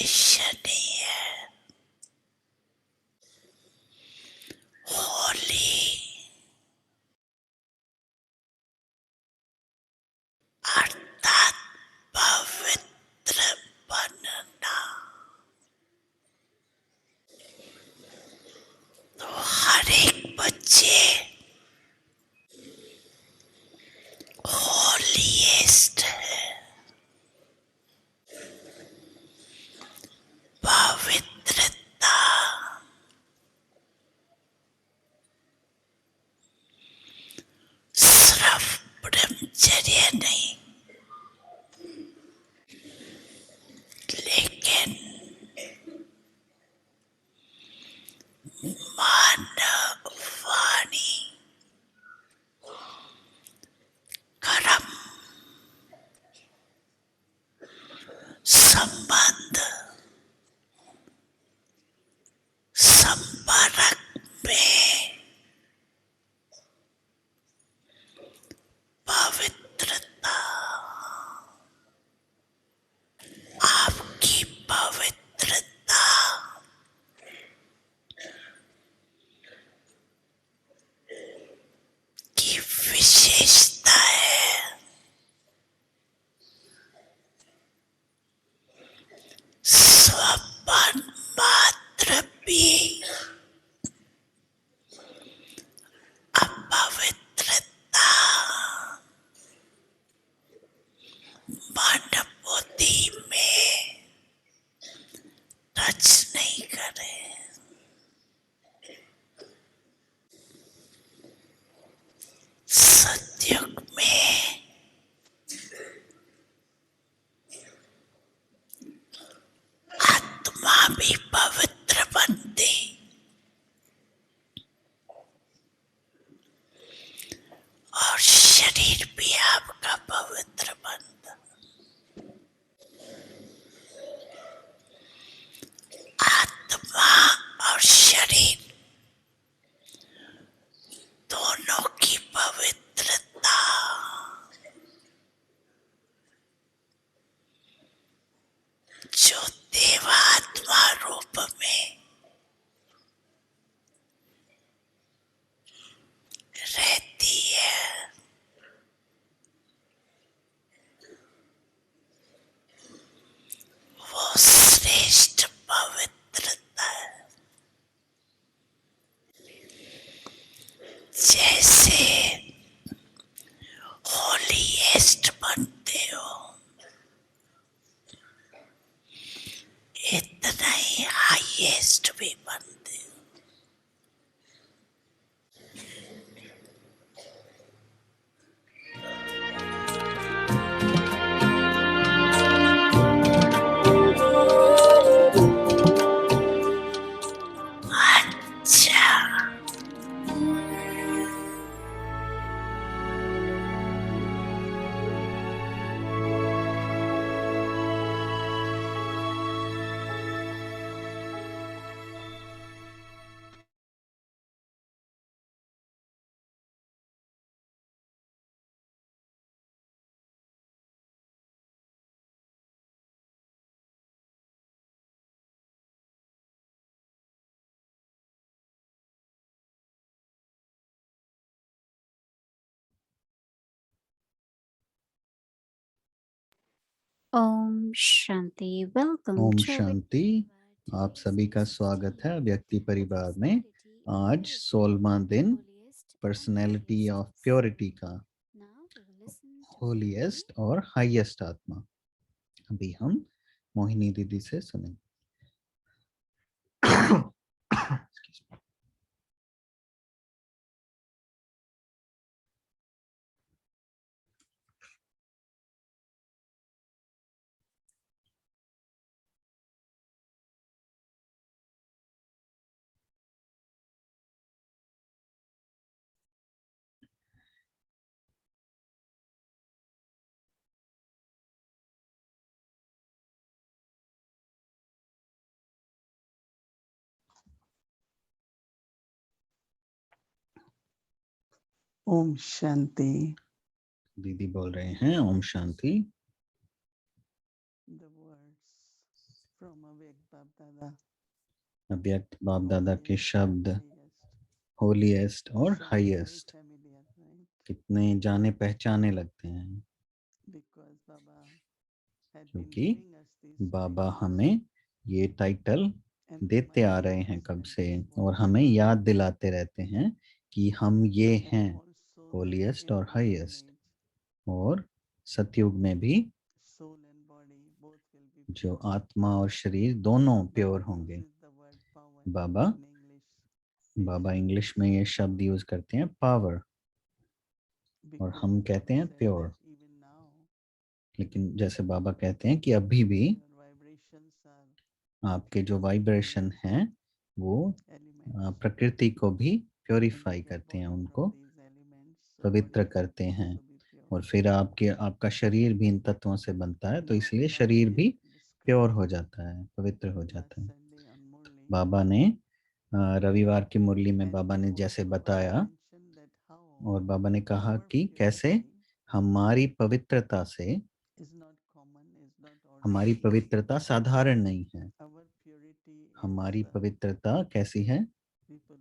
अविश्वसनीय, होली अर्थात पवित्र बनना। तो हर एक बच्चे होलीएस्ट है, पवित्रता सिर्फ ब्रह्मचर्य नहीं, लेकिन मानव वाणी, कर्म, संबंध, संपर्क में पवित्रता, आपकी पवित्रता की विशेषता है। स्वपन मात्र भी अपवित्रता मन बुद्धि में टच नहीं करे। सतयुग में आत्मा भी पवित्र बनती और शरीर भी आपका पवित्र बनता। आत्मा और शरीर दोनों की पवित्रता जो देवात्मा रूप में रहती है, वो श्रेष्ठ पवित्रता है। जैसे होलीएस्ट बनते हो, इतना ही हाईएस्ट भी बनते हो। अच्छा, Om Shanti. Welcome Om to शांति। आप सभी का स्वागत है व्यक्ति परिवार में। आज 16वां दिन पर्सनैलिटी ऑफ प्योरिटी का, होलीएस्ट और हाईएस्ट आत्मा। अभी हम मोहिनी दीदी से सुनेंगे। ओम शांति। दीदी बोल रहे हैं Om Shanti. The words From Avyakt Bab Dada. अव्यक्त बाप दादा के Holiest, शब्द highest. होलीएस्ट और Sound very highest familiar, right? कितने जाने पहचाने लगते हैं, Because Baba had been क्योंकि giving us these Baba titles, हमें ये टाइटल and देते आ reminding रहे हैं us कब that से, this और was हमें us, याद दिलाते रहते हैं कि हम ये and हैं, also that होलीएस्ट in और the golden हाईएस्ट। age, और सतयुग में भी soul and body both will be जो pure. आत्मा और शरीर दोनों Baba प्योर होंगे। uses the word power Baba in English. Baba Basically, English में ये शब्द यूज करते हैं पावर, और because हम कहते Baba हैं said pure. that even now, लेकिन जैसे बाबा कहते हैं कि अभी भी your vibrations are आपके जो वाइब्रेशन हैं वो elements. प्रकृति को भी And you प्योरीफाई get करते हैं, body उनको from these elements, so पवित्र body will करते हैं, also be pure. और फिर आपका शरीर भी इन तत्वों से बनता है, तो Now, इसलिए Baba शरीर did भी प्योर describe हो जाता है, पवित्र हो last जाता है। Sunday on Murli, बाबा ने रविवार की मुरली में and बाबा ने जैसे also Baba बताया, mentioned that how और बाबा ने कहा our कि कैसे purity हमारी पवित्रता से, is not common, is not हमारी ordinary. पवित्रता साधारण नहीं है। Our purity हमारी is पवित्रता कैसी है people,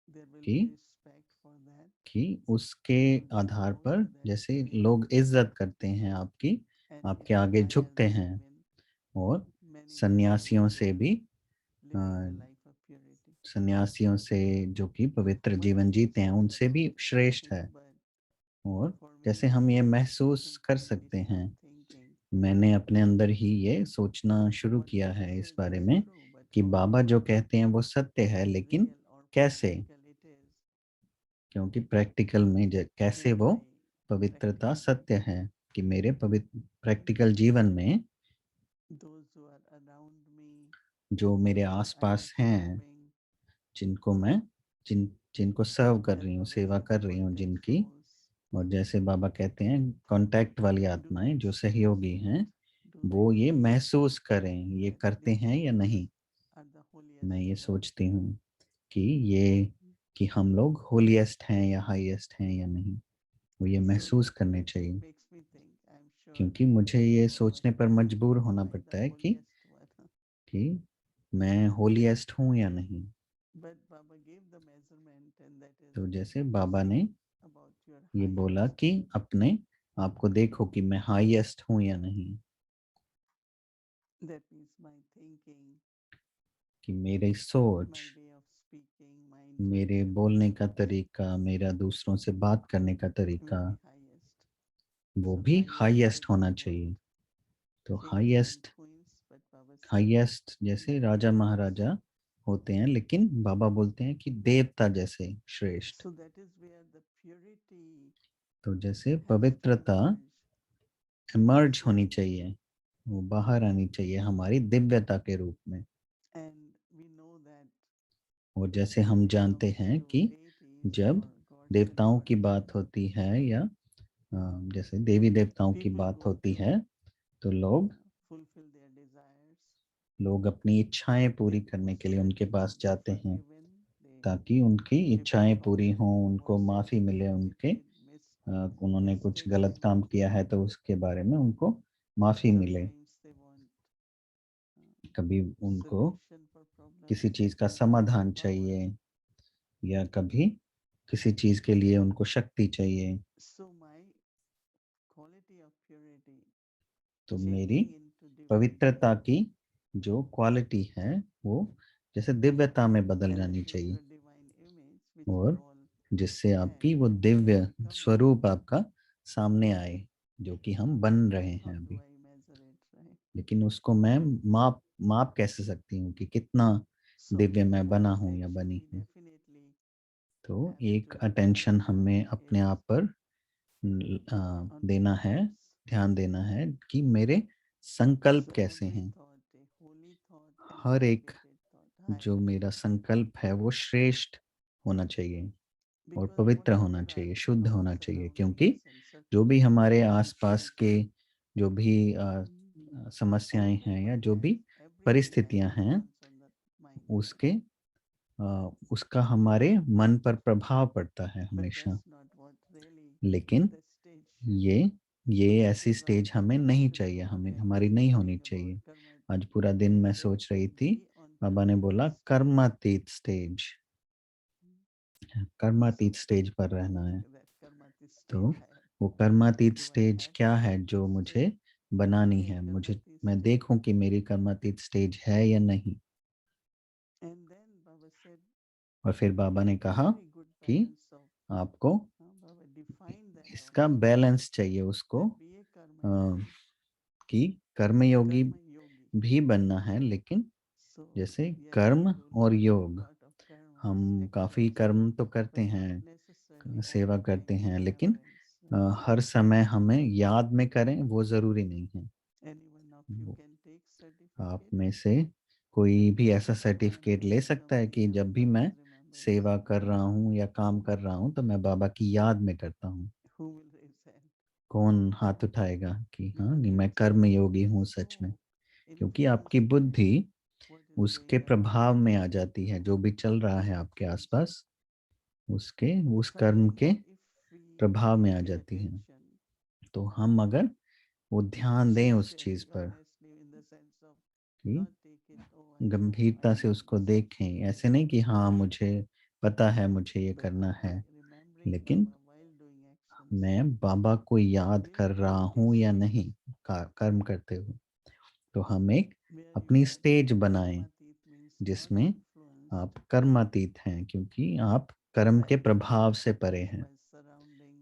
there will कि be respect for that. उसके People will आधार bow पर to that जैसे purity. लोग इज्जत करते हैं आपकी, And आपके even आगे I झुकते also हैं, even और many सन्यासियों months से भी, living the life of purity. सन्यासियों से जो कि पवित्र One जीवन feels जीते हैं like उनसे भी about श्रेष्ठ है। but और for me जैसे I हम ये just महसूस कर simply सकते start हैं, thinking मैंने अपने अंदर ही ये सोचना शुरू what किया Baba है इस says बारे is में true, but कि how बाबा जो कहते हैं वो सत्य है, लेकिन real or कैसे, practical it is क्योंकि प्रैक्टिकल में कैसे in वो my पवित्रता practical सत्य life. है, कि मेरे पवित्र प्रैक्टिकल जीवन में Those who are around me, जो मेरे whom I am आसपास हैं, serving, जिनको मैं जिनको सर्व कर that रही हूँ, Baba सेवा says कर रही हूँ contact जिनकी, souls, और जैसे बाबा कहते हैं कांटेक्ट वाली do आत्माएं, they जो sense सहयोगी it? हैं, Do they वो ये feel महसूस करें, ये that करते these हैं या souls नहीं। are the मैं holiest ये among सोचती them? हूँ कि ये कि हम लोग होलीएस्ट हैं या हाईएस्ट हैं या नहीं, वो ये So महसूस that करने चाहिए। makes me think, I'm sure क्योंकि मुझे ये Baba सोचने must पर think मजबूर that होना am I पड़ता the है holiest one? कि मैं होलीएस्ट हूँ या नहीं। But Baba gave the measurement, and that is तो जैसे बाबा ने about your ये बोला highest. कि अपने आप को देखो कि मैं हाईएस्ट हूँ या नहीं, That means my thinking, कि मेरी my सोच, way of speaking, my मेरे interaction बोलने with का others तरीका, मेरा दूसरों से बात करने का will तरीका, be highest. वो So भी highest हाईएस्ट is होना not चाहिए। तो kings and highest queens, but Baba says highest जैसे the राजा highest. महाराजा होते हैं, लेकिन बाबा बोलते हैं कि देवता जैसे श्रेष्ठ। So that is where the purity तो जैसे has to पवित्रता emerge. इमर्ज होनी चाहिए, वो बाहर आनी चाहिए हमारी दिव्यता के रूप में। And we know that और जैसे हम when जानते comes हैं to कि deities जब or gods and देवताओं की बात goddesses, होती है, या जैसे देवी देवताओं की people बात go होती to है, तो लोग fulfill their desires. अपनी इच्छाएं पूरी They करने के लिए most उनके पास be जाते हैं, forgiven. They ताकि उनकी give इच्छाएं पूरी forgive हों, and उनको worship माफ़ी मिले, if उनके they उन्होंने कुछ mistakes गलत they काम have किया है done. तो उसके बारे में उनको माफ़ी मिले। Sometimes they want कभी उनको solution for problems. किसी चीज़ का Sometimes they want समाधान power. चाहिए, या कभी किसी चीज़ के लिए उनको शक्ति चाहिए। So my quality of purity तो मेरी changing into divinity, पवित्रता की जो क्वालिटी है वो जैसे दिव्यता में बदल जानी and through चाहिए, your divine image, which we और all जिससे आपकी have, वो दिव्य become स्वरूप आपका सामने आए, जो कि हम बन रहे how हैं do अभी। I measure it, right? लेकिन उसको मैं माप माप कैसे सकती हूँ कि कितना So दिव्य मैं बना हूँ या attention बनी we हूँ। definitely तो have एक to अटेंशन focus हमें on अपने is आप पर on देना है, purpose. ध्यान देना है कि मेरे संकल्प So कैसे every हैं। thought, a holy thought and हर एक dedicated thought, जो highest मेरा thought. संकल्प है वो श्रेष्ठ होना चाहिए और Because पवित्र whatever होना are चाहिए, the शुद्ध thoughts होना चाहिए, surrounding क्योंकि us and जो भी हमारे आसपास circumstances, के जो भी समस्याएं every हैं या one जो भी has everything has परिस्थितियां हैं, influence on the mind. उसके उसका हमारे मन पर प्रभाव पड़ता है But हमेशा। that's not what really लेकिन the stage should be. ये ऐसी Because Baba स्टेज हमें says नहीं we चाहिए, don't हमें have to हमारी नहीं होनी think about चाहिए। karma आज पूरा दिन मैं सोच रही थी, बाबा ने बोला कर्मातीत स्टेज, कर्मातीत स्टेज पर रहना है। तो वो कर्मातीत स्टेज क्या है जो मुझे बनानी है, मुझे मैं देखूं कि मेरी कर्मातीत स्टेज है या नहीं। और फिर बाबा ने कहा कि आपको इसका बैलेंस चाहिए उसको, कि कर्मयोगी भी बनना है, लेकिन जैसे कर्म और योग, हम काफी कर्म तो करते हैं, सेवा करते हैं, लेकिन हर समय हमें याद में करें वो जरूरी नहीं है। वो आप में से कोई भी ऐसा सर्टिफिकेट ले सकता है कि जब भी मैं सेवा कर रहा हूँ या काम कर रहा हूँ तो मैं बाबा की याद में करता हूँ। कौन हाथ उठाएगा कि हाँ नहीं मैं कर्म योगी हूँ सच में, क्योंकि आपकी बुद्धि उसके प्रभाव में आ जाती है, जो भी चल रहा है आपके आसपास उसके उस कर्म के प्रभाव में आ जाती है। तो हम अगर वो ध्यान दें उस चीज पर कि गंभीरता से उसको देखें, ऐसे नहीं कि हाँ मुझे पता है मुझे ये करना है, लेकिन मैं बाबा को याद कर रहा हूँ या नहीं कर्म करते हुए। तो हम एक अपनी स्टेज बनाएं जिसमें आप कर्मातीत हैं, क्योंकि आप कर्म के प्रभाव से परे हैं,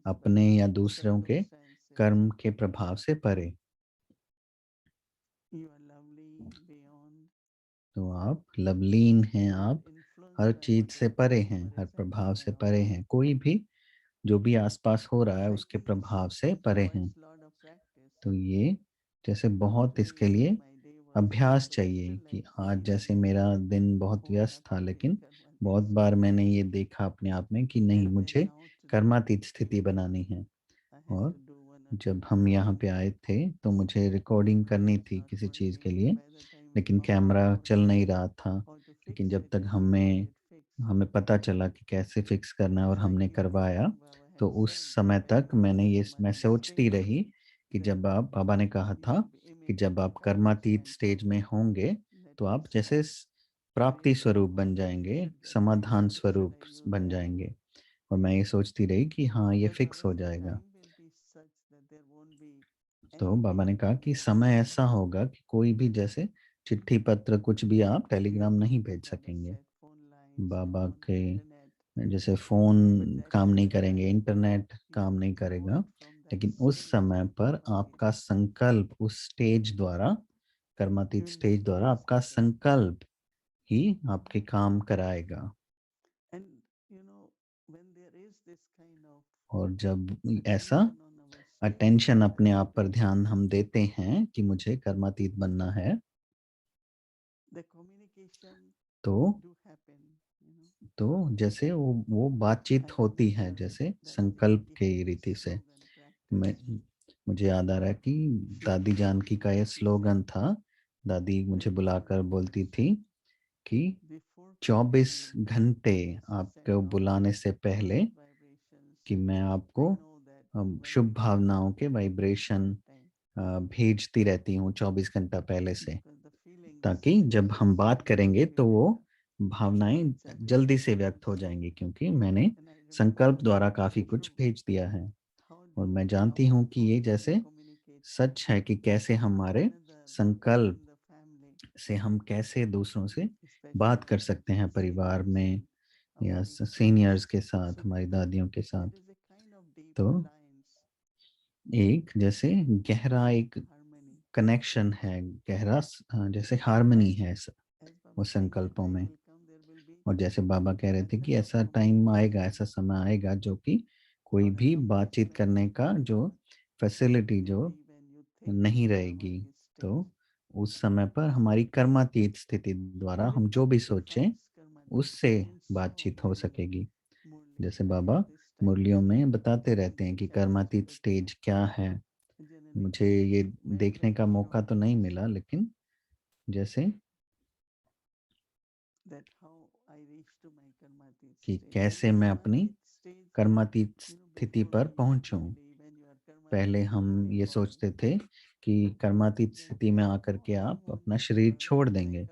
अपने या दूसरों के कर्म के प्रभाव से परे। तो आप लवलीन हैं, आप हर चीज से परे हैं, हर प्रभाव से परे हैं, कोई भी जो भी आसपास हो रहा है उसके प्रभाव से परे हैं। तो ये जैसे बहुत इसके लिए अभ्यास चाहिए कि आज जैसे मेरा दिन बहुत व्यस्त था, लेकिन बहुत बार मैंने ये देखा अपने आप में कि नहीं मुझे कर्मातीत स्थिति बनानी है। और जब हम यहाँ पे आए थे तो मुझे रिकॉर्डिंग करनी थी किसी चीज़ के लिए, लेकिन कैमरा चल नहीं रहा था। लेकिन जब तक हमें हमें पता चला कि कैसे फिक्स करना है और हमने करवाया, तो उस समय तक मैं सोचती रही कि जब आप बाबा ने कहा था कि जब आप कर्मातीत स्टेज में होंगे तो आप जैसे प्राप्ति स्वरूप बन जाएंगे, समाधान स्वरूप बन जाएंगे। और मैं ये सोचती रही कि हाँ ये फिक्स हो जाएगा। तो बाबा ने कहा कि समय ऐसा होगा कि कोई भी जैसे चिट्ठी पत्र कुछ भी आप टेलीग्राम नहीं भेज सकेंगे। बाबा के जैसे फोन काम नहीं करेंगे, इंटरनेट काम नहीं करेगा, लेकिन उस समय पर आपका संकल्प उस स्टेज द्वारा, कर्मातीत स्टेज द्वारा आपका संकल्प ही आपके काम कराएगा। और जब ऐसा अटेंशन अपने आप पर ध्यान हम देते हैं कि मुझे कर्मातीत बनना है, तो जैसे वो बातचीत होती है जैसे संकल्प के रीति से। मैं मुझे याद आ रहा है कि दादी जानकी का ये स्लोगन था, दादी मुझे बुलाकर बोलती थी कि 24 घंटे आपको बुलाने से पहले कि मैं आपको शुभ भावनाओं के वाइब्रेशन भेजती रहती हूँ 24 घंटा पहले से, ताकि जब हम बात करेंगे तो वो भावनाएं जल्दी से व्यक्त हो जाएंगी, क्योंकि मैंने संकल्प द्वारा काफी कुछ भेज दिया है। और मैं जानती हूँ कि ये जैसे सच है कि कैसे हमारे संकल्प से हम कैसे दूसरों से बात कर सकते हैं, परिवार में या सीनियर्स के साथ, हमारी दादियों के साथ। तो एक जैसे गहरा एक कनेक्शन है, गहरा जैसे हार्मनी है वो संकल्पों में। और जैसे बाबा कह रहे थे कि ऐसा टाइम आएगा, ऐसा समय आएगा जो कि कोई भी बातचीत करने का जो फैसिलिटी जो नहीं रहेगी। तो उस समय पर हमारी कर्मातीत स्थिति द्वारा हम जो भी सोचें उससे बातचीत हो सकेगी। जैसे बाबा मुरलियों में बताते रहते हैं कि कर्मातीत स्टेज क्या है। मुझे ये देखने का मौका तो नहीं मिला, लेकिन जैसे कि कैसे मैं अपनी कर्मातीत स्थिति पर पहुंचूं। पहले हम ये सोचते थे कि कर्मातीत स्थिति में आकर के आप अपना शरीर छोड़ देंगे,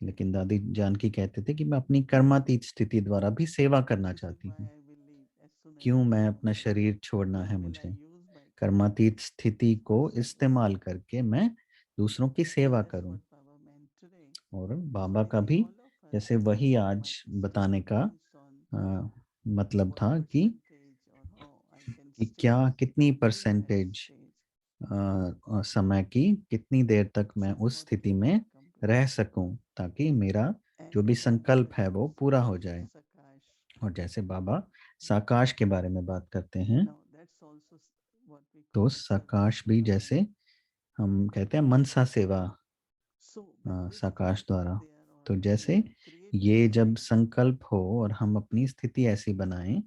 लेकिन दादी जानकी कहते थे कि मैं अपनी कर्मातीत स्थिति द्वारा भी सेवा करना चाहती हूँ। क्यों मैं अपना शरीर छोड़ना है मुझे? कर्मातीत स्थिति को इस्तेमाल करके मैं दूसरों की सेवा करूं। और बाबा का भी जैसे वही आज बताने का मतलब था कि क्या कितनी परसेंटेज समय की कितनी देर तक मैं उस स्थिति में रह सकूं ताकि मेरा जो भी संकल्प है वो पूरा हो जाए। और जैसे बाबा साकाश के बारे में बात करते हैं, तो साकाश भी जैसे हम कहते हैं मनसा सेवा साकाश द्वारा। तो जैसे ये जब संकल्प हो और हम अपनी स्थिति ऐसी बनाएं,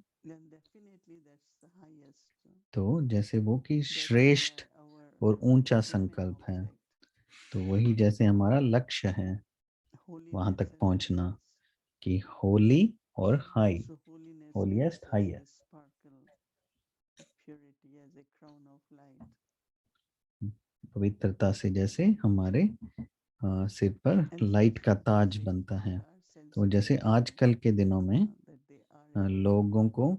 तो जैसे वो कि श्रेष्ठ और ऊंचा संकल्प है, तो वही जैसे हमारा लक्ष्य है वहां तक पहुंचना कि होली और हाई, होलीएस्ट हाईएस्ट। पवित्रता से जैसे हमारे सिर पर लाइट का ताज बनता है। तो जैसे आजकल के दिनों में लोगों को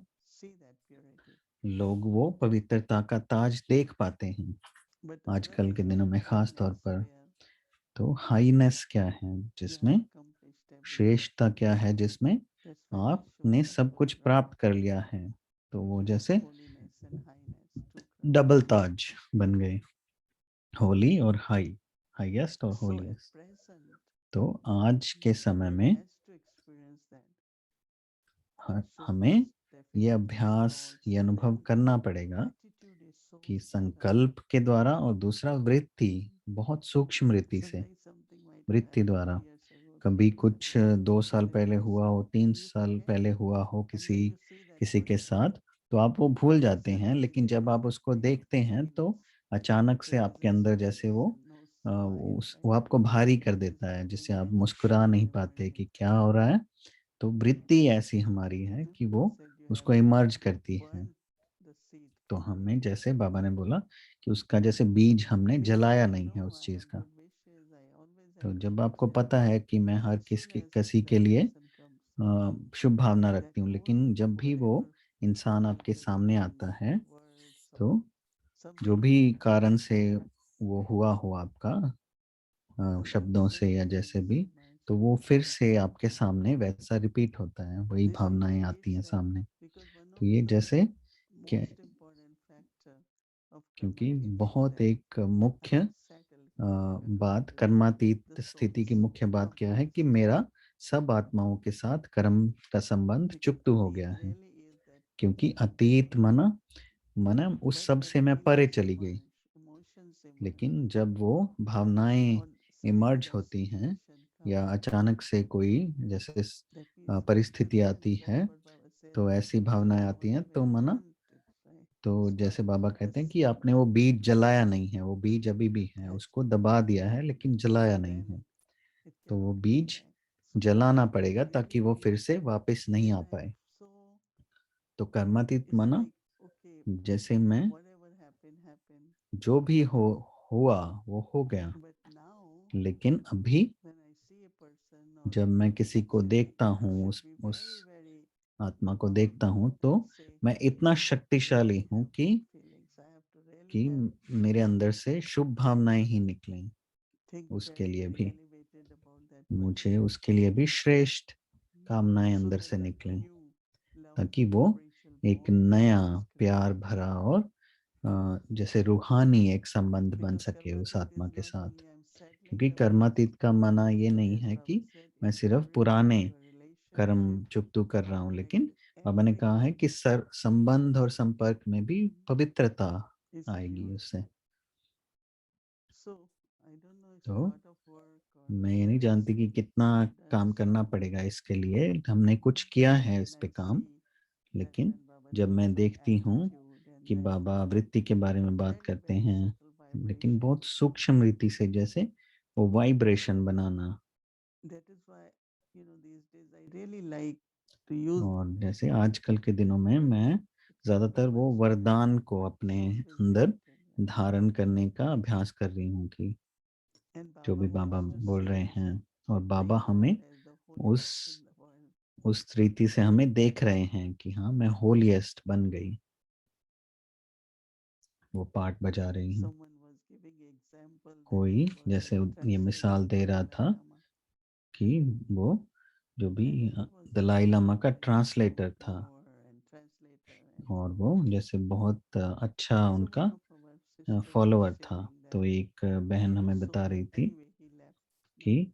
लोग वो पवित्रता का ताज देख पाते हैं आजकल के दिनों में खास तौर पर। तो हाईनेस क्या है जिसमें, श्रेष्ठता क्या है जिसमें आपने सब कुछ प्राप्त कर लिया है, तो वो जैसे डबल ताज बन गए, होली और हाई, हाईएस्ट और होलीएस्ट। तो आज के समय में हमें ये अभ्यास, ये अनुभव करना पड़ेगा कि संकल्प के द्वारा और दूसरा वृत्ति, बहुत सूक्ष्म वृत्ति से, वृत्ति द्वारा कभी कुछ 2 साल पहले हुआ हो, 3 साल पहले हुआ हो किसी किसी के साथ, तो आप वो भूल जाते हैं, लेकिन जब आप उसको देखते हैं तो अचानक से आपके अंदर जैसे वो आपको भारी कर देता है, जिससे आप मुस्कुरा नहीं पाते कि क्या हो रहा है। तो वृत्ति ऐसी हमारी है कि वो उसको इमर्ज करती है। तो हमें जैसे बाबा ने बोला कि उसका जैसे बीज हमने जलाया नहीं है उस चीज का। तो जब आपको पता है कि मैं हर किसी के लिए शुभ भावना रखती हूँ, लेकिन जब भी वो इंसान आपके सामने आता है, तो जो भी कारण से वो हुआ हो आपका, शब्दों से या जैसे भी, तो वो फिर से आपके सामने वैसा रिपीट होता है, वही भावनाएं आती हैं सामने। तो ये जैसे क्या, क्योंकि बहुत एक मुख्य बात, कर्मातीत स्थिति की मुख्य बात क्या है कि मेरा सब आत्माओं के साथ कर्म का संबंध चुकतू हो गया है, क्योंकि अतीत मना मना उस सब से मैं परे चली गई। लेकिन जब वो भावनाएं इमर्ज होती हैं या अचानक से कोई जैसे परिस्थिति आती है, तो ऐसी भावनाएं आती हैं, तो मना, तो जैसे बाबा कहते हैं कि आपने वो बीज जलाया नहीं है, वो बीज अभी भी है, उसको दबा दिया है लेकिन जलाया नहीं है। तो वो बीज जलाना पड़ेगा ताकि वो फिर से वापस नहीं आ पाए। तो कर्मातीत मना, जैसे मैं जो भी हुआ वो हो गया, लेकिन अभी जब मैं किसी को देखता हूँ, उस आत्मा को देखता हूँ, तो मैं इतना शक्तिशाली हूँ कि मेरे अंदर से शुभ भावनाएं ही निकलें। उसके लिए भी मुझे उसके लिए भी श्रेष्ठ कामनाएं अंदर से निकलें, ताकि वो एक नया प्यार भरा और जैसे रूहानी एक संबंध बन सके उस आत्मा के साथ। क्योंकि कर्मातीत का माना ये नहीं है कि मैं सिर्फ पुराने कर्म चुकतू कर रहा हूँ, लेकिन बाबा ने कहा है कि संबंध और संपर्क में भी पवित्रता आएगी उससे। तो मैं ये नहीं जानती कि कितना काम करना पड़ेगा इसके लिए, हमने कुछ किया है इस पे काम, लेकिन जब मैं देखती हूँ कि बाबा वृत्ति के बारे में बात करते हैं, लेकिन बहुत सूक्ष्म रीति से, जैसे वो वाइब्रेशन बनाना, और जैसे आजकल के दिनों में मैं ज्यादातर वो वरदान को अपने अंदर धारण करने का अभ्यास कर रही हूँ कि जो भी बाबा बोल रहे हैं, और बाबा हमें उस उस रीति से हमें देख रहे हैं कि हाँ मैं होलीएस्ट बन गई, वो पार्ट बजा रही हूँ। कोई जैसे ये मिसाल दे रहा था कि वो जो भी दलाई लामा का ट्रांसलेटर था, और वो जैसे बहुत अच्छा उनका फॉलोअर था। तो एक बहन हमें बता रही थी कि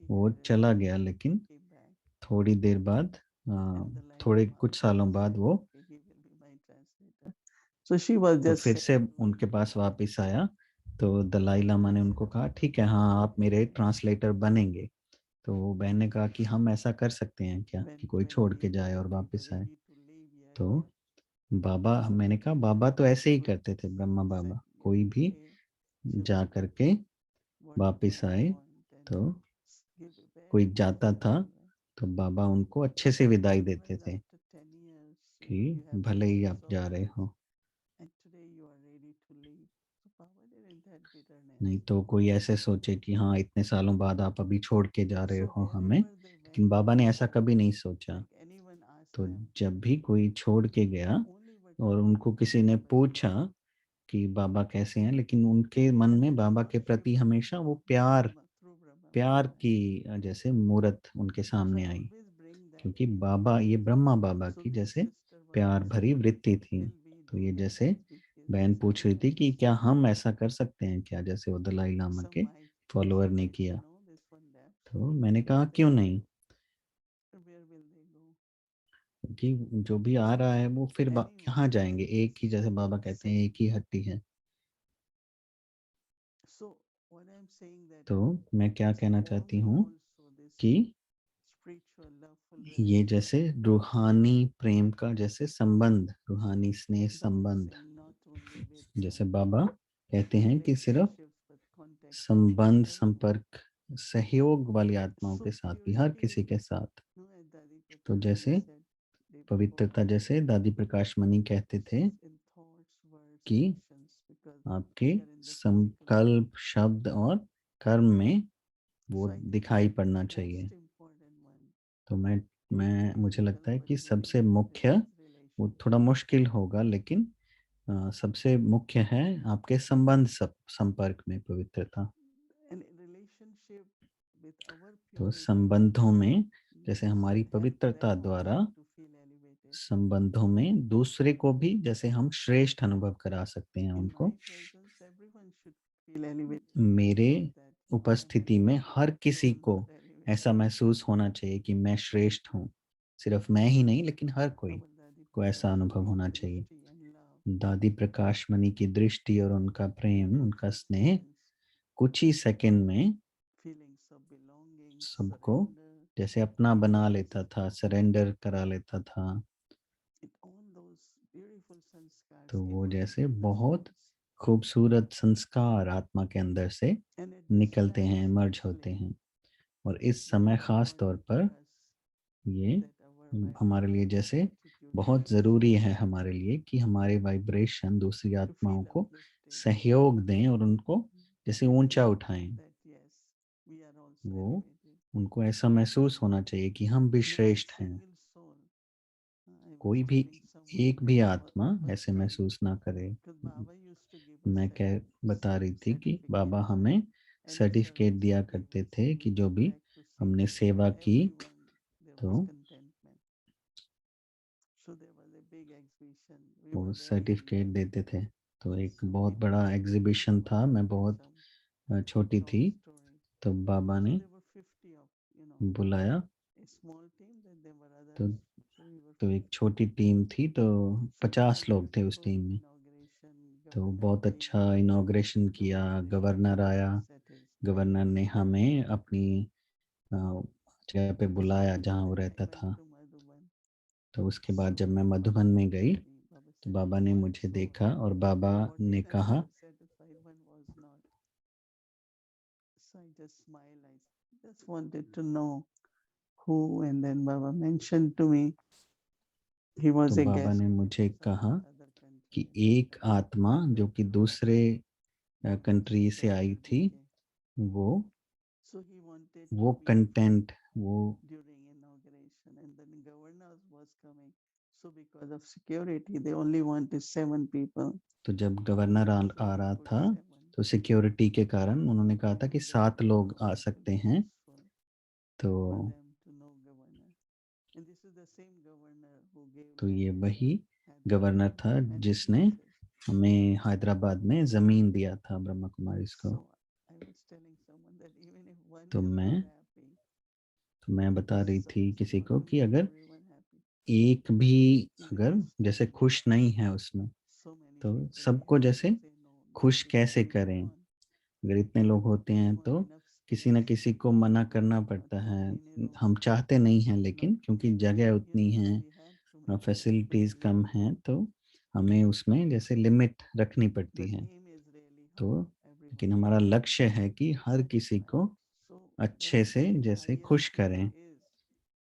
वो चला गया, लेकिन थोड़ी देर बाद थोड़े कुछ सालों बाद वो So she was तो just फिर से उनके पास वापस आया। तो दलाई लामा ने उनको कहा ठीक है, हाँ आप मेरे ट्रांसलेटर बनेंगे। तो वो बहन ने कहा कि हम ऐसा कर सकते हैं क्या कि कोई छोड़ के जाए और वापस आए। तो बाबा, मैंने कहा बाबा तो ऐसे ही करते थे, ब्रह्मा बाबा, कोई भी जा करके वापस आए तो कोई जाता था तो बाबा उनको अच्छे से विदाई देते थे कि भले ही आप जा रहे हो। नहीं तो कोई ऐसे सोचे कि हाँ इतने सालों बाद आप अभी छोड़ के जा रहे हो हमें, लेकिन बाबा ने ऐसा कभी नहीं सोचा। तो जब भी कोई छोड़ के गया और उनको किसी ने पूछा कि बाबा कैसे हैं, लेकिन उनके मन में बाबा के प्रति हमेशा वो प्यार प्यार की जैसे मूर्त उनके सामने आई, क्योंकि बाबा, ये ब्रह्मा बाबा की जैसे प्यार भरी वृत्ति थी। तो ये जैसे बहन पूछ रही थी कि क्या हम ऐसा कर सकते हैं क्या, जैसे वो दलाई लामा के फॉलोअर ने किया। तो मैंने कहा क्यों नहीं, क्योंकि जो भी आ रहा है वो फिर कहाँ जाएंगे, एक ही, जैसे बाबा कहते हैं एक ही हड्डी है। तो मैं क्या कहना चाहती हूँ कि ये जैसे रूहानी प्रेम का जैसे संबंध, रूहानी स्नेह संबंध, जैसे बाबा कहते हैं कि सिर्फ संबंध, संपर्क, सहयोग वाली आत्माओं के साथ भी, हर किसी के साथ। तो जैसे पवित्रता, जैसे दादी प्रकाश मणि कहते थे कि आपके संकल्प, शब्द और कर्म में वो दिखाई पड़ना चाहिए। तो मैं मुझे लगता है कि सबसे मुख्य, वो थोड़ा मुश्किल होगा लेकिन सबसे मुख्य है आपके संबंध, सब संपर्क में पवित्रता। तो संबंधों में जैसे हमारी पवित्रता द्वारा संबंधों में दूसरे को भी जैसे हम श्रेष्ठ अनुभव करा सकते हैं उनको। मेरे उपस्थिति में हर किसी को ऐसा महसूस होना चाहिए कि मैं श्रेष्ठ हूँ। सिर्फ मैं ही नहीं लेकिन हर कोई को ऐसा अनुभव होना चाहिए। दादी प्रकाश मणि की दृष्टि और उनका प्रेम, उनका स्नेह कुछ ही सेकंड में सबको जैसे अपना बना लेता था, सरेंडर करा लेता था। तो वो जैसे बहुत खूबसूरत संस्कार आत्मा के अंदर से निकलते हैं, मर्ज होते हैं। और इस समय खास तौर पर ये हमारे लिए जैसे बहुत ज़रूरी है हमारे लिए कि हमारे वाइब्रेशन दूसरी आत्माओं को सहयोग दें और उनको जैसे ऊंचा उठाएं। वो उनको ऐसा महसूस होना चाहिए कि हम भी श्रेष्ठ हैं। कोई भी एक भी आत्मा ऐसे महसूस ना करे। मैं कह बता रही थी कि बाबा हमें सर्टिफिकेट दिया करते थे कि जो भी हमने सेवा की, तो वो सर्टिफिकेट देते थे। तो एक बहुत बड़ा एग्जीबिशन था, मैं बहुत छोटी थी, तो बाबा ने बुलाया। तो तो एक छोटी टीम थी, तो 50 लोग थे उस टीम में। तो बहुत अच्छा इनॉग्रेशन किया, गवर्नर आया, गवर्नर ने हमें अपनी जगह पे बुलाया जहाँ वो रहता था। तो उसके बाद जब मैं मधुबन में गई तो बाबा ने मुझे देखा और बाबा ने कहा, So I just smiled. I just wanted to know who, and then Baba mentioned to me he was तो a बाबा guest ने in मुझे some कहा other कि country. एक आत्मा जो कि दूसरे कंट्री से आई थी, वो So he wanted वो to be कंटेंट, वो during inauguration, and then governors was coming. So because of security, they only wanted 7 people. तो जब गवर्नर आ रहा था, तो सिक्योरिटी के कारण उन्होंने कहा था कि 7 लोग आ सकते हैं। तो For them to know governor. And this is the same governor who gave तो ये land वही in गवर्नर था many जिसने places. हमें हैदराबाद में जमीन दिया था ब्रह्मा कुमारीज को। So I was telling someone that even if one तो is मैं not happy, बता रही so थी किसी को someone कि make अगर everyone happy. एक भी Even अगर if जैसे खुश नहीं है उसमें, so many तो people, we सबको have to जैसे say no, not खुश to कैसे them, करें। move on. अगर इतने लोग होते हैं Give one तो enough किसी न space किसी को मना करना पड़ता to है। be in a room. हम चाहते नहीं हैं, But लेकिन क्योंकि जगह उतनी है, we have to make facilities space. कम हैं, तो हमें उसमें जैसे लिमिट रखनी पड़ती The है। aim is really तो how लेकिन everyone हमारा can लक्ष्य है कि हर किसी को so अच्छे से the जैसे highest खुश goal करें, is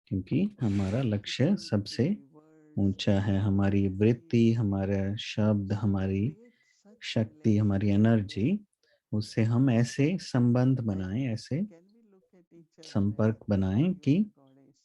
क्योंकि हमारा to लक्ष्य purify सबसे words, ऊंचा है। हमारी thoughts, वृत्ति, feelings. हमारा शब्द, So हमारी create such शक्ति, हमारी relationship एनर्जी, उससे हम ऐसे संबंध like बनाएं, ऐसे can we look at each other संपर्क as बनाएं you कि are goddess.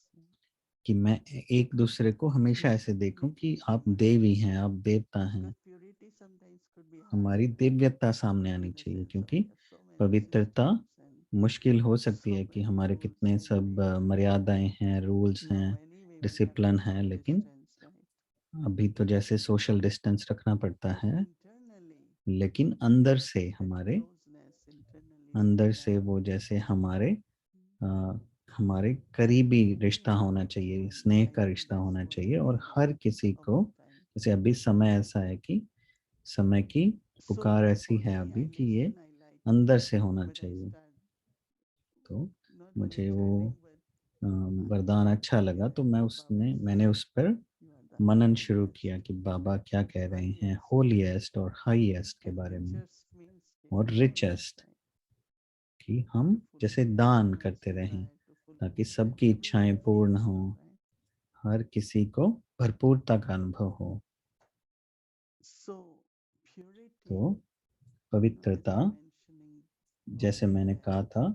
मैं एक दूसरे को हमेशा ऐसे देखूं कि आप देवी हैं, आप देवता हैं। Because purity sometimes could be hard हमारी to दिव्यता सामने आनी in the चाहिए, sense of क्योंकि we have so many पवित्रता systems and मुश्किल हो सकती so है कि many हमारे rules कितने सब regulations. मर्यादाएं हैं, रूल्स Now हैं, anyway we have to discipline है, keep लेकिन distance, right? अभी तो जैसे सोशल डिस्टेंस रखना पड़ता But है, internally लेकिन अंदर से that हमारे closeness, internally अंदर that से love, वो जैसे हमारे mm, हमारे करीबी रिश्ता very होना चाहिए, beautiful. स्नेह I का think रिश्ता that's होना what चाहिए, we और need हर किसी of को the time. जैसे अभी समय ऐसा है कि समय की So पुकार ऐसी for है me, अभी I कि ये listen, I like it, अंदर से होना but I चाहिए। start तो not only मुझे वो chanting, but वरदान अच्छा looking लगा, at तो what Baba is मैंने saying. उस पर You are the मनन शुरू holiest, किया कि बाबा क्या कह रहे हैं highest, होलीएस्ट और हाईएस्ट के and बारे में, richest means और generous, रिचेस्ट, right? कि हम To जैसे fulfill दान everyone's करते रहें desire, to ताकि fulfill that सबकी everyone इच्छाएं पूर्ण feels हो, good, right? हर किसी को भरपूरता का अनुभव हो। So purity, तो as पवित्रता, I'm mentioning, जैसे always मैंने has कहा था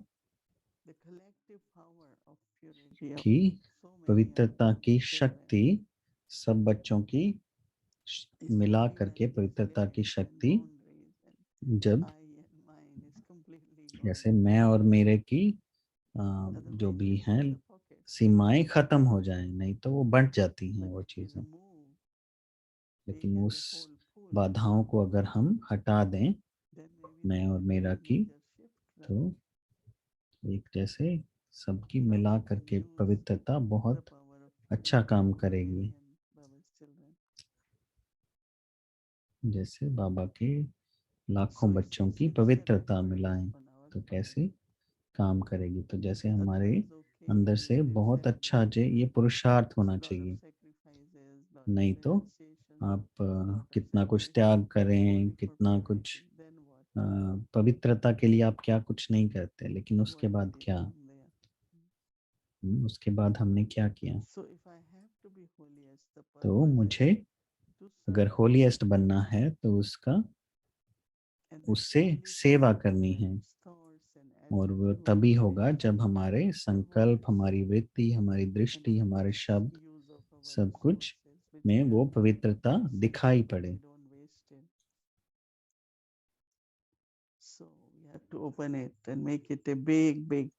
the collective power of purity of कि so many of पवित्रता की children शक्ति सब बच्चों की is मिला very करके when this पवित्रता की limits and शक्ति, boundaries and जब I and mine is completely gone. जैसे मैं और मेरे की जो Otherwise, भी it's हैं in the pocket. सीमाएं खत्म हो जाएं, नहीं तो वो बढ़ जाती हैं But वो if we चीजें। remove, लेकिन take as उस a whole pool, बाधाओं को अगर हम हटा दें, then maybe मैं there और will be मेरा a की, major shift, right? तो एक जैसे सबकी मिला Baba can करके use पवित्रता the बहुत power of अच्छा purity काम for करेगी। million Baba's children. जैसे बाबा के So लाखों it's बच्चों की sincere पवित्रता sacrifice मिलाएं, on our तो part. कैसे काम करेगी। तो जैसे हमारे Otherwise, okay, अंदर we से will बहुत अच्छा celebrate. जे ये पुरुषार्थ होना Lot of चाहिए, sacrifices, lot of नहीं तो renunciation, आप lot of कितना कुछ त्याग sacrifice करें, only for कितना कुछ purity. Then what? पवित्रता के लिए आप क्या कुछ नहीं करते, लेकिन उसके What we बाद did क्या, from there. उसके बाद हमने क्या किया। So if I have to be holiest, the तो purpose मुझे is to अगर serve होलीएस्ट बनना है तो उसका and that उससे only सेवा करनी है, sentiments, thoughts and और वो attitude तभी होगा and जब हमारे our संकल्प, words हमारी वृत्ति, हमारी and दृष्टि, of हमारे course शब्द, use of our सब कुछ resources which में we वो are पवित्रता दिखाई sacred, पड़े। we don't waste it. So we have to open it and make it a big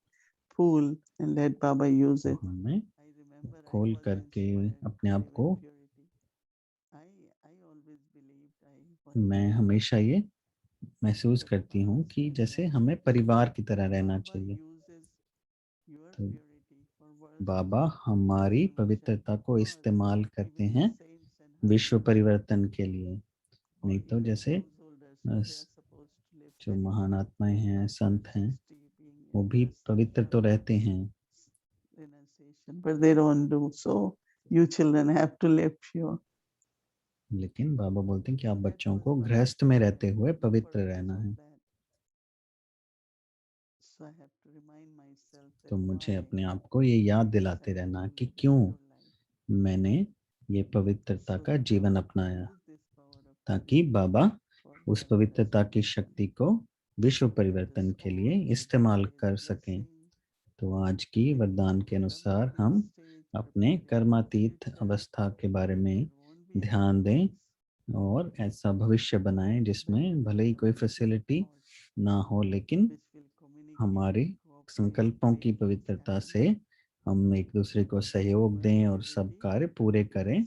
pool and let Baba use तो it. हमें I remember I खोल was करके inspired अपने to आप live को, in purity. I always believed I wanted मैं to हमेशा ये महसूस that करती Baba हूँ कि said जैसे that हमें परिवार की तरह रहना Baba चाहिए। uses your तो purity for world's बाबा हमारी transformation, पवित्रता को or इस्तेमाल करते even the हैं saints and विश्व high परिवर्तन के लिए, or नहीं तो even जैसे householders, a, they are supposed to live जो 10 महान आत्माएं हैं, after संत हैं, 60 being वो in भी just पवित्र तो for रहते हैं, renunciation, but they don't do so. You children have to live pure. लेकिन बाबा बोलते हैं कि आप So that बच्चों was को my गृहस्थ में रहते हुए the पवित्र purpose रहना of है। that. So I have to remind myself that तो मुझे why अपने आप को ये याद I दिलाते decided रहना to कि live a क्यों pure life. मैंने ये पवित्रता का जीवन अपनाया ताकि बाबा उस पवित्रता की शक्ति को विश्व परिवर्तन के लिए इस्तेमाल कर सकें। तो आज की वरदान के अनुसार हम अपने कर्मातीत अवस्था के बारे में ध्यान दें और ऐसा भविष्य बनाएं जिसमें भले ही कोई फैसिलिटी ना हो, लेकिन हमारे संकल्पों की पवित्रता से हम एक दूसरे को सहयोग दें और सब कार्य पूरे करें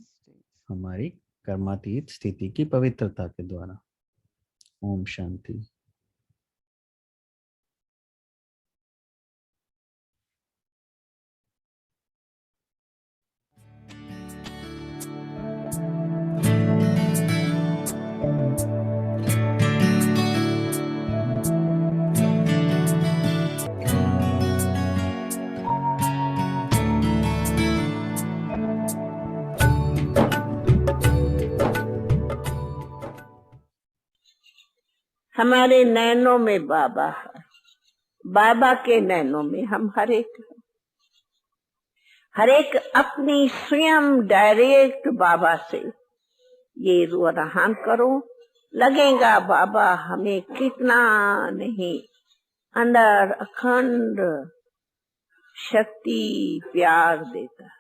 हमारी कर्मातीत स्थिति की पवित्रता के द्वारा। ओम शांति। हमारे नैनों में बाबा है, बाबा के नैनों में हम हर एक अपनी स्वयं डायरेक्ट बाबा से ये रुहान करो, लगेगा बाबा हमें कितना नहीं अंदर अखंड शक्ति प्यार देता है।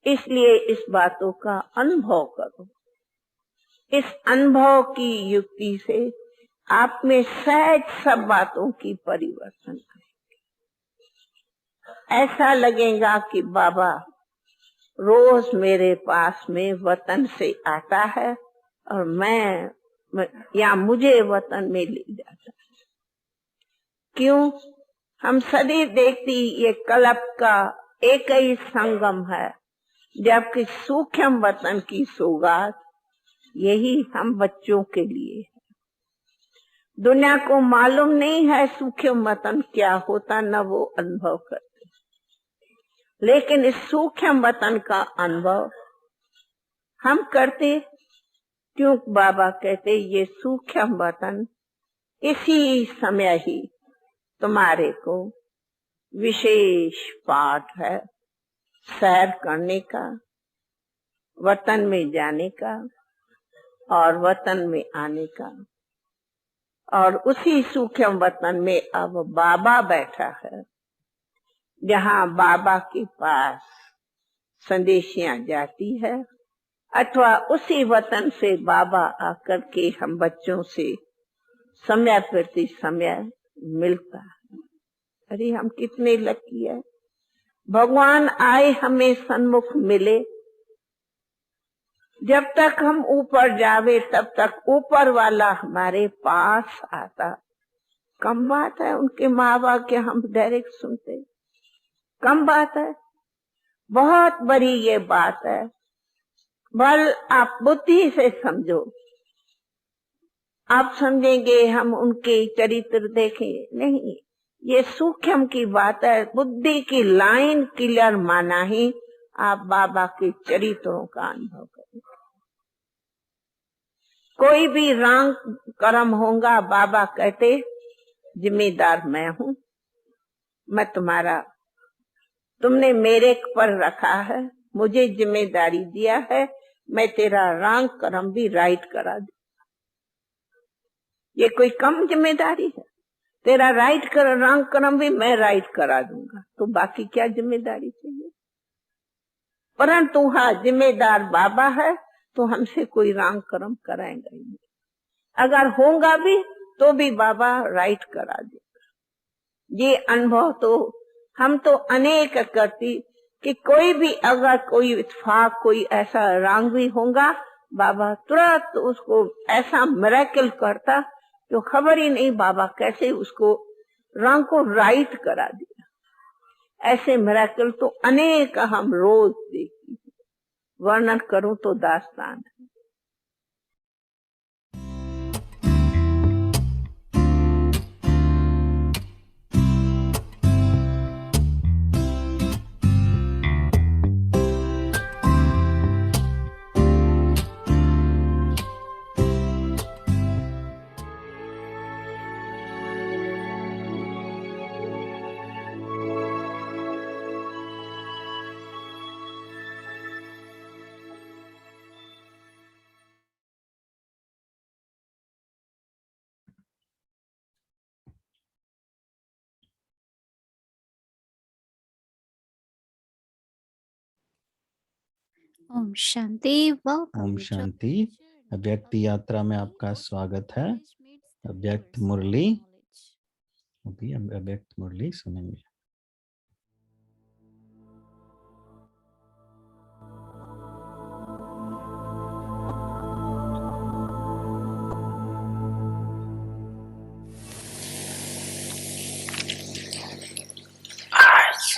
इसलिए इस बातों का अनुभव करो। इस अनुभव की युक्ति से आप में सहज सब बातों की परिवर्तन आएंगे। ऐसा लगेगा कि बाबा रोज मेरे पास में वतन से आता है और मैं या मुझे वतन में ले जाता है। क्यों? हम सदी देखती ये कल्प का एक ही संगम है, जबकि सूक्ष्म वतन की सौगात यही हम बच्चों के लिए है। दुनिया को मालूम नहीं है सूक्ष्म वतन क्या होता, न वो अनुभव करते। लेकिन इस सूक्ष्म वतन का अनुभव हम करते क्यों? बाबा कहते ये सूक्ष्म वतन इसी समय ही तुम्हारे को विशेष पाठ है सैर करने का, वतन में जाने का और वतन में आने का। और उसी सूक्ष्म वतन में अब बाबा बैठा है, जहाँ बाबा के पास संदेशियां जाती है, अथवा उसी वतन से बाबा आकर के हम बच्चों से समय प्रति समय मिलता है। अरे हम कितने लकी है, भगवान आए हमें सन्मुख मिले। जब तक हम ऊपर जावे तब तक ऊपर वाला हमारे पास आता। कम बात है उनके माँ बाप के हम डायरेक्ट सुनते, कम बात है। बहुत बड़ी ये बात है। बल आप बुद्धि से समझो, आप समझेंगे हम उनके चरित्र देखें नहीं, ये सूक्ष्म की बात है। बुद्धि की लाइन क्लियर माना ही आप बाबा के चरित्रों का अनुभव करें। कोई भी रंग कर्म होगा, बाबा कहते जिम्मेदार मैं हूँ, मैं तुम्हारा, तुमने मेरे पर रखा है, मुझे जिम्मेदारी दिया है, मैं तेरा रंग कर्म भी राइट करा दूं। ये कोई कम जिम्मेदारी है? तेरा राइट कर रंग कर्म भी मैं राइट करा दूंगा, तो बाकी क्या जिम्मेदारी चाहिए? परंतु हाँ, जिम्मेदार बाबा है तो हमसे कोई रंग कर्म कराएगा ही नहीं। अगर होगा भी तो भी बाबा राइट करा देगा। ये अनुभव तो हम तो अनेक करती कि कोई भी अगर कोई इत्तेफाक कोई ऐसा रंग भी होगा, बाबा तुरंत उसको ऐसा मिरेकल करता जो खबर ही नहीं बाबा कैसे उसको रंग को राइट करा दिया। ऐसे मिरेकल तो अनेक हम रोज देखती, वर्णन करूं तो दास्तान है। ओम शांति। वेलकम ओम शांति। अव्यक्त यात्रा में आपका स्वागत है। अव्यक्त मुरली, अभी अव्यक्त मुरली सुनेंगे। आज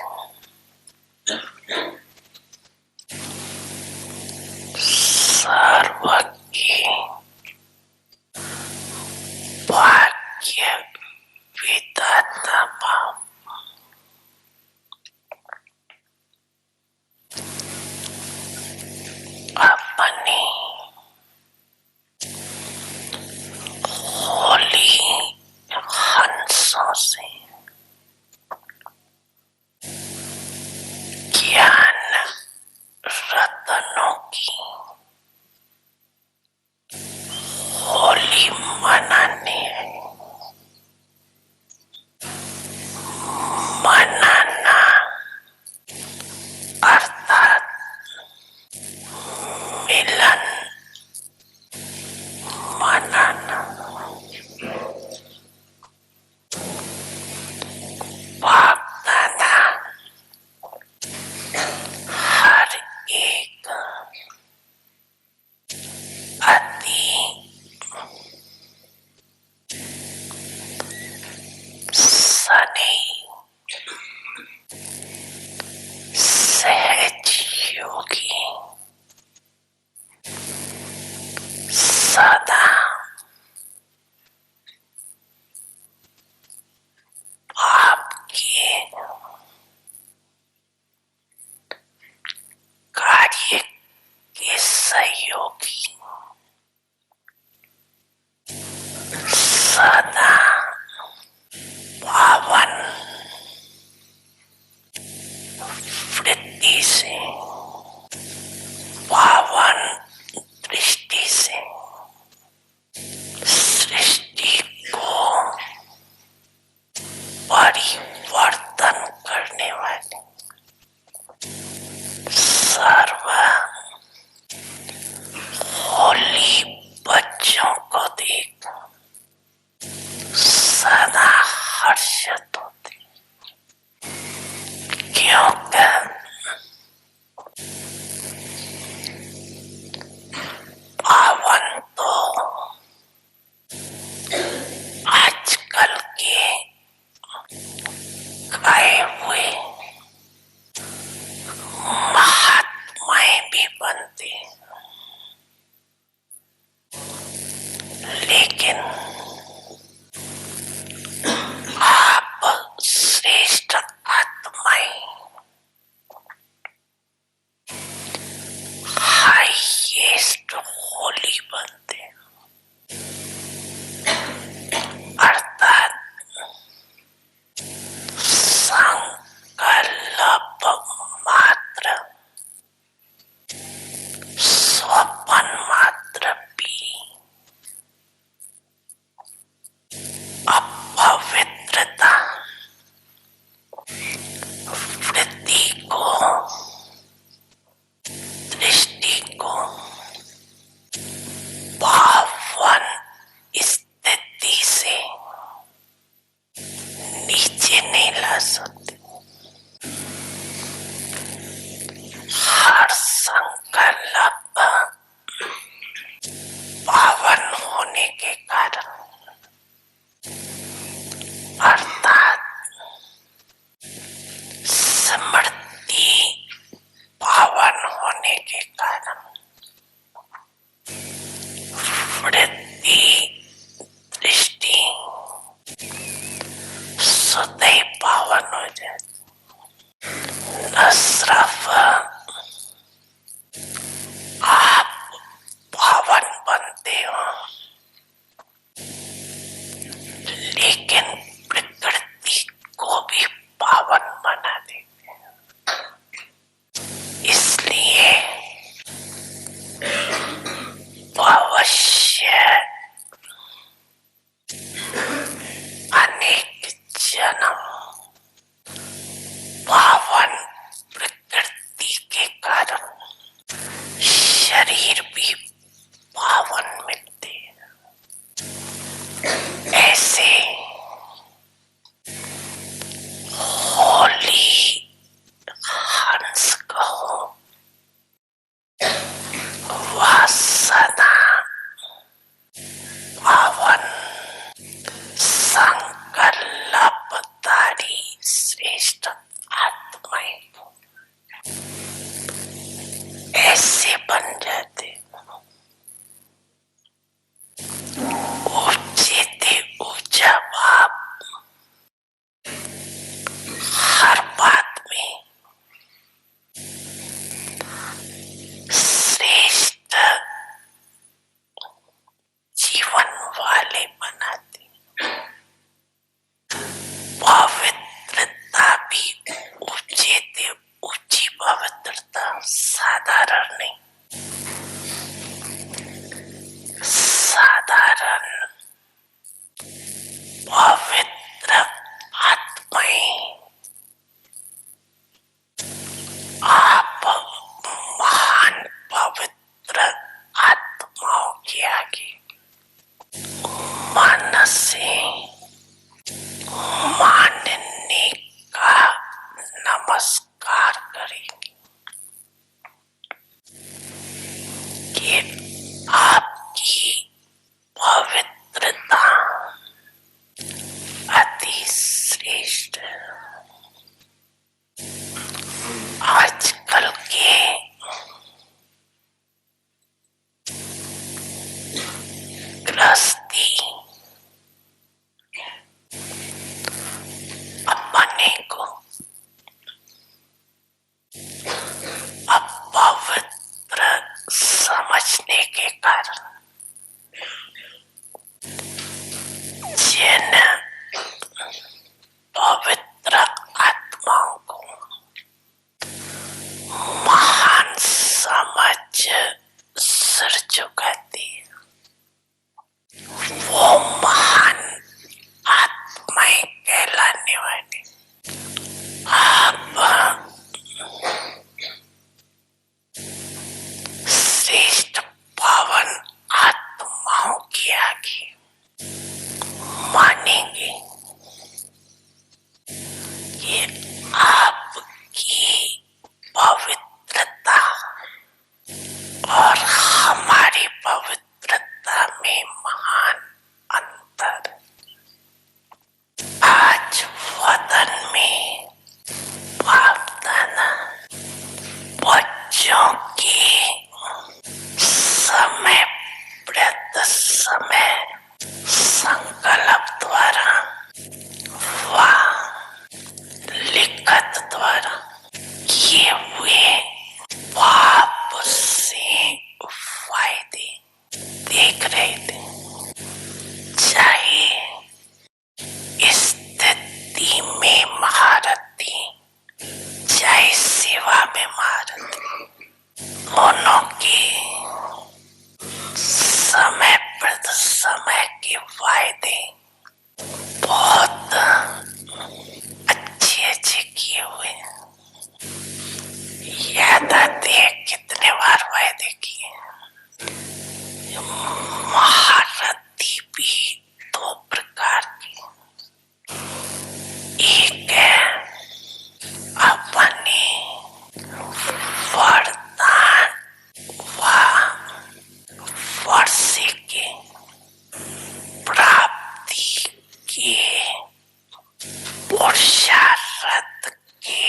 सर्व की भाग्य विधाता बाप अपनी होली हंसों से ज्ञान रत्नों की होली मनाने मनाना अर्थात मिलन मनाना। बाप दादा हर एक अति सने सहज योगी सदा आपके कार्य के सहयोगी सदा पावन वृत्ति से पावन दृष्टि से सृष्टि को परिवर्तन करने वाले सर्व होली बच्चों को देख सदा हर्षित होते, क्योंकि पावन तो आजकल के गाए हुए महात्माएं भी बनते, लेकिन आप श्रेष्ठ आत्माएं हाईएस्ट होली बनते, अर्थात संकल्प मात्र स्वपन मात्र भी अपवित्रता वृत्ति को दृष्टि को पावन स्थिति से नीचे नहीं ला सकते। हर संकल्प पावन होने के कारण अर्थात स्मृति पावन होने के कारण वृत्ति दृष्टि सदैव पावन हो जाती। न सिर्फ आप पावन बनते हो, लेकिन प्रकृति को भी पावन बना देते हैं। इसलिए अवश्य अनेक जन्म व्रत द्वारा किए हुए पाप से फायदे देख रहे थे, चाहे स्थिति में महारत थी, चाहे सेवा में महारत थी, दोनों के समय प्रति समय के फायदे बहुत अच्छे अच्छे किए हुए हैं। याद आते हैं कितने बार वायदे किए। महारथी भी दो प्रकार की, एक है अपने वरदान व वर्षे के प्राप्ति के पुरुषार्थ के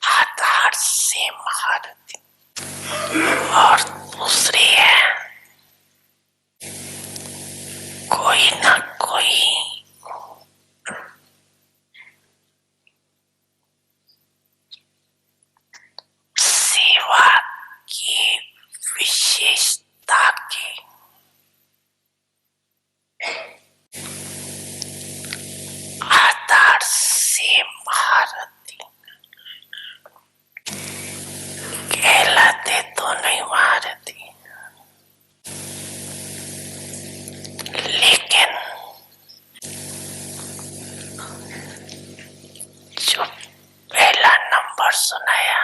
आधार से महारथी, और दूसरे है कोई ना कोई सेवा की विशेषता के आधार से महारथी कहलाते तो नहीं महारथी, लेकिन जो पहला नंबर सुनाया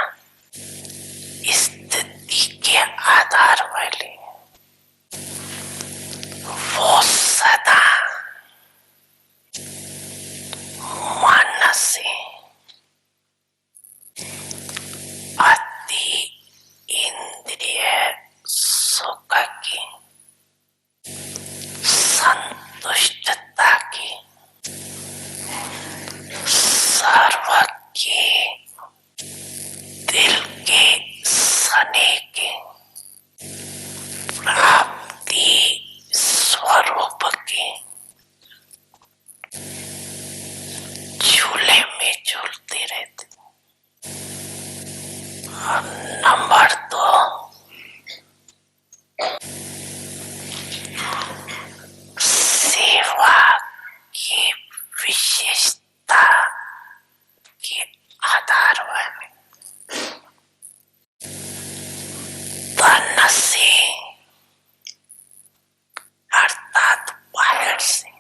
स्थिति के आधार वाले, वो सदा मन से अति इंद्रिय सुख की संतुष्टता की सर्व के दिल के सने के प्राप्ति स्वरूप के झूले में झूलते रहते। और नंबर 2, सेवा की विशेषता के आधार वाले तन से अर्थात बाहर से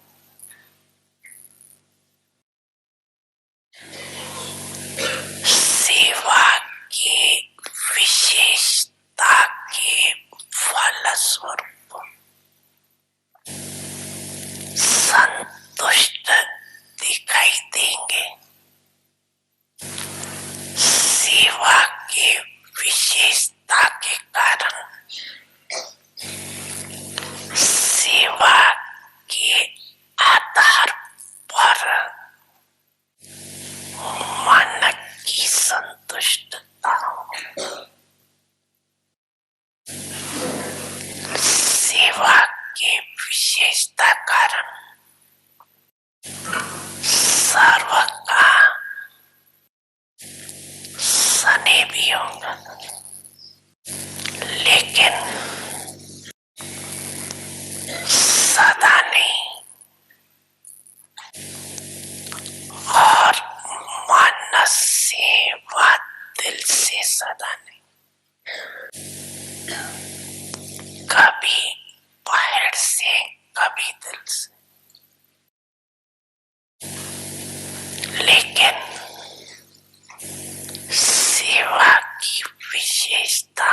सेवा के विशेषता के फलस्वरूप संतुष्ट दिखाई देंगे। सेवा के विशेषता के कारण सेवा के आधार पर मन की संतुष्टता, सेवा के विशेषता कारण सर्व का सने भी होगा, लेकिन सदा नहीं, और मन से व दिल से सदा नहीं, कभी बाहर से कभी दिल से, लेकिन सेवा की विशेषता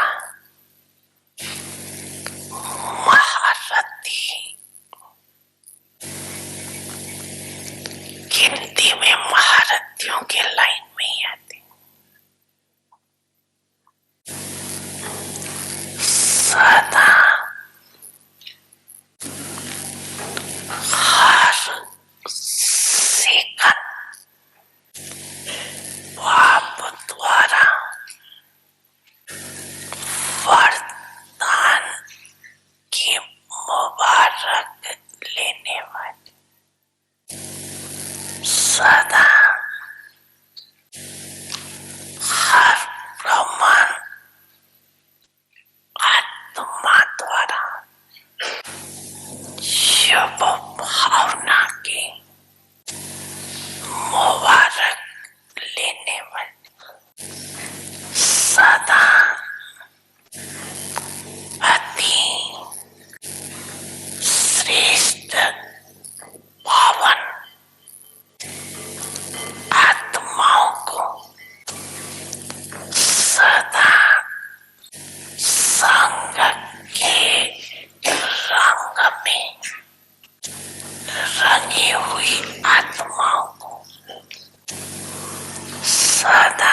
सदा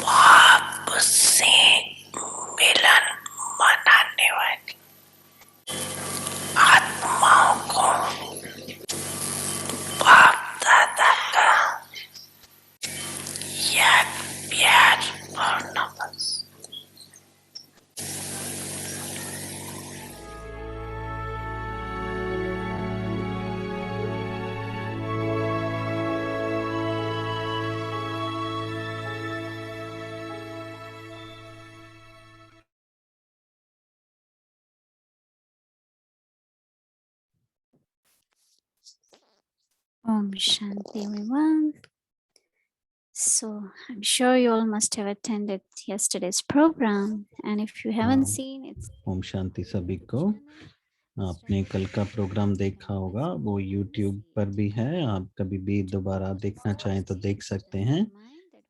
बाप से मिलन मनाने वाली आत्माओं को बाप दादा का याद प्यार और नमस्कार। Om Shanti, everyone. So I'm sure you all must have attended yesterday's program, and if you haven't seen, it's Om Shanti सभी को। आपने कल का प्रोग्राम देखा होगा, वो YouTube पर भी है। आप कभी भी दोबारा देखना चाहें तो देख सकते हैं।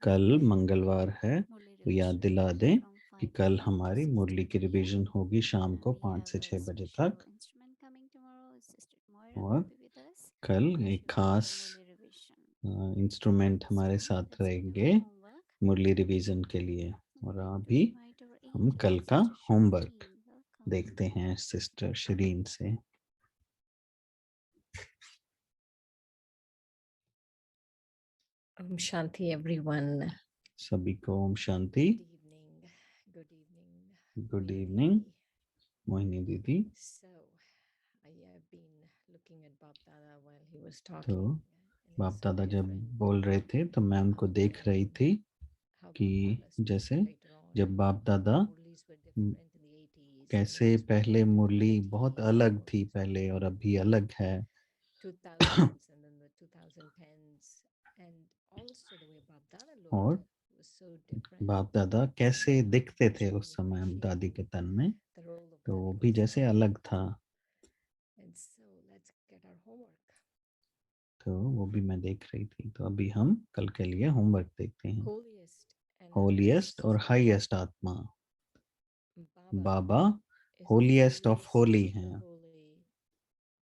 कल मंगलवार है, तो याद दिला दें कि कल हमारी मुरली की रिवीजन होगी शाम को 5 से 6 बजे तक। और कल एक खास इंस्ट्रूमेंट हमारे साथ रहेंगे मुरली रिवीजन के लिए। और अभी हम कल का होमवर्क देखते हैं सिस्टर शरीन से। Om Shanti, everyone. सभी को Om Shanti. Good evening. Good evening Mohini दीदी। So, I have been looking at Bab Dada while he was तो talking. and it's बाप so दादा जब different बोल रहे थे तो मैं उनको देख रही थी how कि Bab Dada spoke जैसे later on. जब बाप दादा Murlis were different in the 80s. कैसे Murlis were पहले different in the Murali 90s, बहुत अलग थी पहले और अभी अलग है। 2000s and then the 2010s. And also the way Bab Dada looked और was so different. बाप दादा कैसे दिखते थे Truly उस समय appreciate दादी के तन में, the role of तो Dadi वो भी जैसे Baba. अलग था। And so let's get our homework. तो वो भी मैं देख रही थी। तो अभी हम कल के लिए होमवर्क देखते हैं। Holiest and होलीएस्ट और highest हाईएस्ट आत्मा Baba Baba is the holiest of holiest Holi of the हैं holy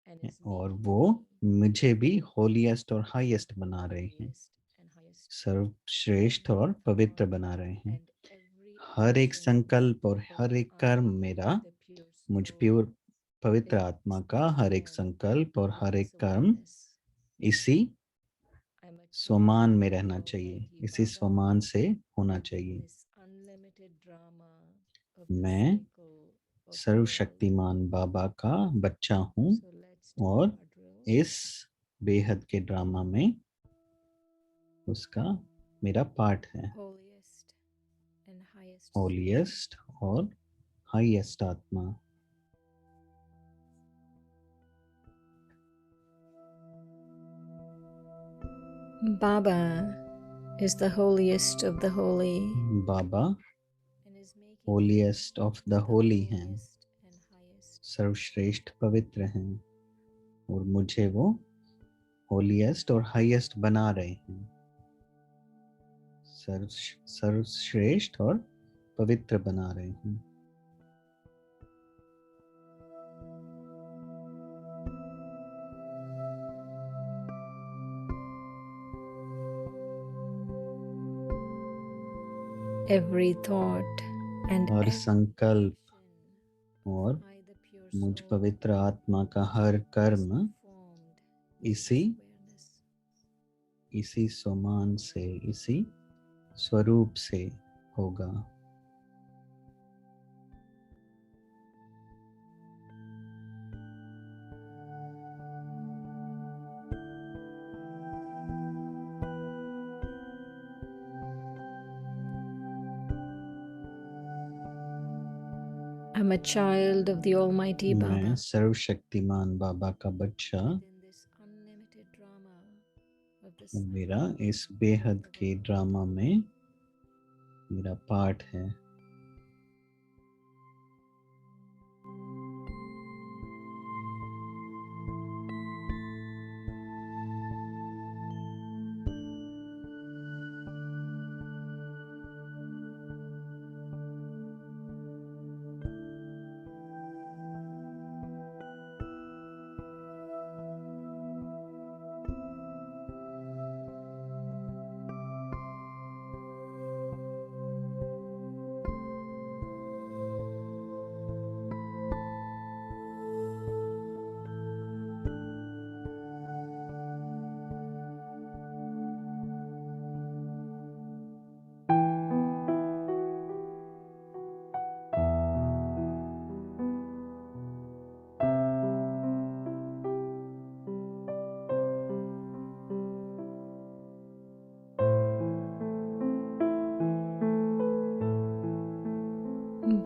and is और making वो me मुझे भी होलीएस्ट और हाईएस्ट बना रहे हैं, holiest and highest. सर्वश्रेष्ठ और Every पवित्र thought बना रहे हैं। and every हर एक action संकल्प और of हर एक I, कर्म मेरा the pure मुझ soul, प्योर पवित्र is आत्मा का हर एक transformed संकल्प और with हर this एक कर्म awareness. इसी I'm a स्वमान child में of the रहना चाहिए, Almighty इसी Baba स्वमान से होना in चाहिए। this unlimited drama of the मैं cycle of the world. सर्वशक्तिमान बाबा का बच्चा हूँ So let's do और our drills. इस बेहद के ड्रामा में उसका मेरा पार्ट है। Holiest and highest soul. Holiest और हाईएस्ट आत्मा Baba is the holiest of the holy Baba and is making holiest of the the Holi हैं, holiest and highest. सर्वश्रेष्ठ पवित्र हैं और मुझे वो होलीएस्ट और हाईएस्ट बना रहे हैं, सर्वश्रेष्ठ और पवित्र बना रहे हैं। Every thought and her every संकल्प action और of I, the pure मुझ soul, पवित्र आत्मा का हर कर्म is formed with इसी this awareness. इसी स्वमान से, इसी स्वरूप से होगा। I'm a child of the Almighty मैं Baba. सर्वशक्तिमान बाबा का बच्चा, Within this unlimited drama of the cycle मेरा इस of बेहद the के world. ड्रामा में मेरा पार्ट है।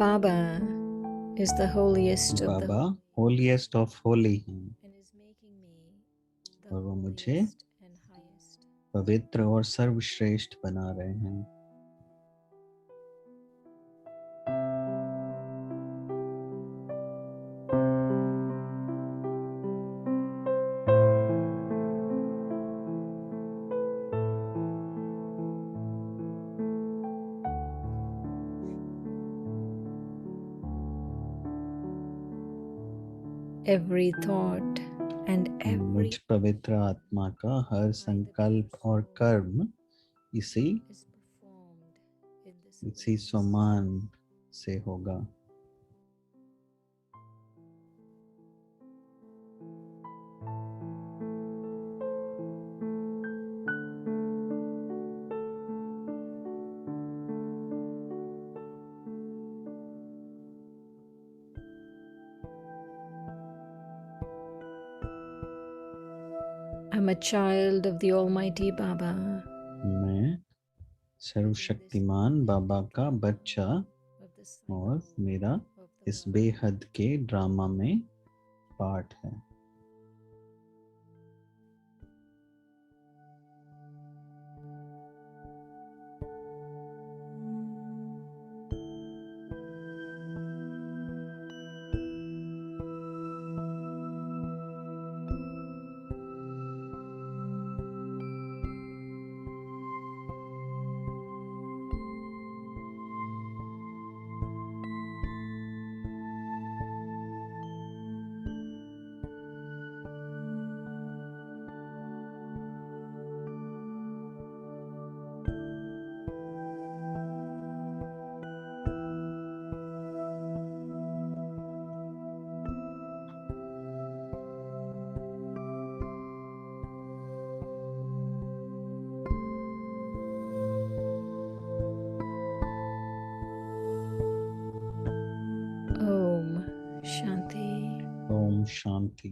Baba is the holiest of the Baba holiest of Holi हैं and is making me the और वो मुझे holiest and highest. पवित्र और सर्वश्रेष्ठ बना रहे हैं। Every thought and every मुझ पवित्र आत्मा का हर संकल्प और कर्म इसी is performed in this इसी awareness. समान से होगा। I'm a child of the Almighty Baba. मैं सर्वशक्तिमान बाबा का बच्चा Of the और cycle मेरा of the इस love. बेहद के ड्रामा में पार्ट है। Om Shanti. ओम शांति।